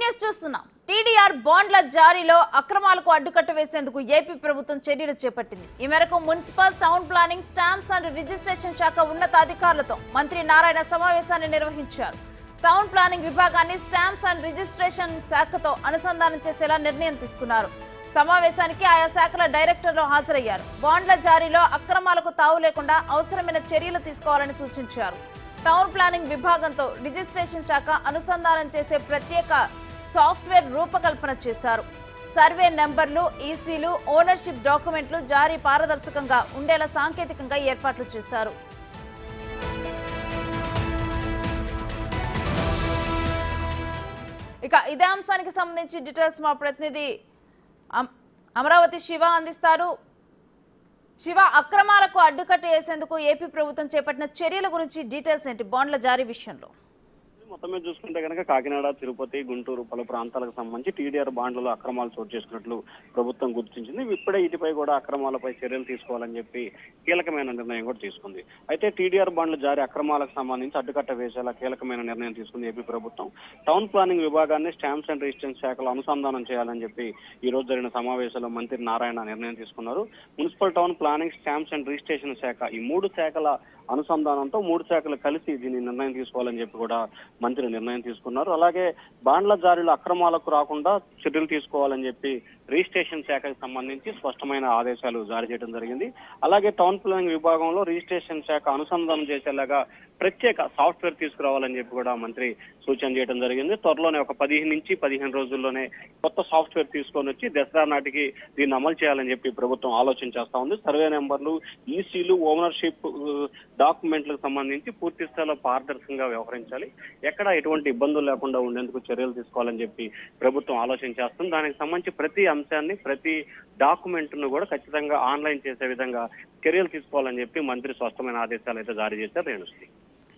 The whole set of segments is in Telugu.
న్యూస్ చూస్తున్నాం. టీడీఆర్ బాండ్ల జారీలో అక్రమాలకు అడ్డుకట్ట వేసేందుకు ఏపీ ప్రభుత్వం చర్యలు చేపట్టింది. ఈ మేరకు municipal, town planning, stamps and registration శాఖ ఉన్నతాధికారులతో మంత్రి నారాయణ సమావేశాన్ని నిర్వహించారు. టౌన్ ప్లానింగ్ విభాగాన్ని స్టాంప్స్ అండ్ రిజిస్ట్రేషన్ శాఖతో అనుసంధానం చేసేలా నిర్ణయం తీసుకున్నారు. సమావేశానికి ఆయా శాఖల డైరెక్టర్లు హాజరయ్యారు. బాండ్ల జారీలో అక్రమాలకు తావు లేకుండా అవసరమైన చర్యలు తీసుకోవాలని సూచించారు. టౌన్ ప్లానింగ్ విభాగంతో రిజిస్ట్రేషన్ శాఖ అనుసంధానం చేసే ప్రత్యేక సాఫ్ట్వేర్ రూపకల్పన చేశారు. సర్వే నెంబర్లు, ఈసీలు, ఓనర్షిప్ డాక్యుమెంట్లు జారీ పారదర్శకంగా ఉండేలా సాంకేతికంగా ఏర్పాట్లు చేశారు. ఇక ఇదే అంశానికి సంబంధించి డీటెయిల్స్ మా ప్రతినిధి అమరావతి శివ అందిస్తారు. శివ, అక్రమాలకు అడ్డుకట్ట వేసేందుకు ఏపీ ప్రభుత్వం చేపట్టిన చర్యల గురించి డీటెయిల్స్ ఏంటి బాండ్ల జారీ విషయంలో? మొత్తం మీద చూసుకుంటే కనుక కాకినాడ, తిరుపతి, గుంటూరు పలు ప్రాంతాలకు సంబంధించి టీడీఆర్ బాండ్లలో అక్రమాలు చోటు చేసుకున్నట్లు ప్రభుత్వం గుర్తించింది. ఇప్పుడే ఇటుపై కూడా అక్రమాలపై చర్యలు తీసుకోవాలని చెప్పి కీలకమైన నిర్ణయం కూడా తీసుకుంది. అయితే టీడీఆర్ బాండ్ల జారీ అక్రమాలకు సంబంధించి అడ్డుకట్ట వేసేలా కీలకమైన నిర్ణయం తీసుకుంది ఏపీ ప్రభుత్వం. టౌన్ ప్లానింగ్ విభాగాన్ని స్టాంప్స్ అండ్ రిజిస్ట్రేషన్ శాఖలో అనుసంధానం చేయాలని చెప్పి ఈ రోజు జరిగిన సమావేశంలో మంత్రి నారాయణ నిర్ణయం తీసుకున్నారు. Municipal, town planning, stamps and registration శాఖ ఈ 3 శాఖల అనుసంధానంతో 3 శాఖలు కలిసి దీన్ని నిర్ణయం తీసుకోవాలని చెప్పి కూడా మంత్రి నిర్ణయం తీసుకున్నారు. అలాగే బాండ్ల జారీలో అక్రమాలకు రాకుండా చర్యలు తీసుకోవాలని చెప్పి రిజిస్ట్రేషన్ శాఖకు సంబంధించి స్పష్టమైన ఆదేశాలు జారీ చేయడం జరిగింది. అలాగే టౌన్ ప్లానింగ్ విభాగంలో రిజిస్ట్రేషన్ శాఖ అనుసంధానం చేసేలాగా ప్రత్యేక సాఫ్ట్వేర్ తీసుకురావాలని చెప్పి కూడా మంత్రి సూచన చేయడం జరిగింది. త్వరలోనే ఒక 10 నుంచి 15 రోజుల్లోనే కొత్త సాఫ్ట్వేర్ తీసుకొని వచ్చి దసరా నాటికి దీన్ని అమలు చేయాలని చెప్పి ప్రభుత్వం ఆలోచన చేస్తా ఉంది. సర్వే నెంబర్లు, ఈసీలు, ఓనర్షిప్ డాక్యుమెంట్లకు సంబంధించి పూర్తి స్థాయిలో పారదర్శకంగా వ్యవహరించాలి, ఎక్కడ ఎటువంటి ఇబ్బందులు లేకుండా ఉండేందుకు చర్యలు తీసుకోవాలని చెప్పి ప్రభుత్వం ఆలోచన చేస్తుంది. దానికి సంబంధించి ప్రతి అంశాన్ని, ప్రతి డాక్యుమెంట్ ను కూడా ఖచ్చితంగా ఆన్లైన్ చేసే విధంగా చర్యలు తీసుకోవాలని చెప్పి మంత్రి స్పష్టమైన ఆదేశాలు అయితే జారీ చేశారు.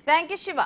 Thank you Shiva.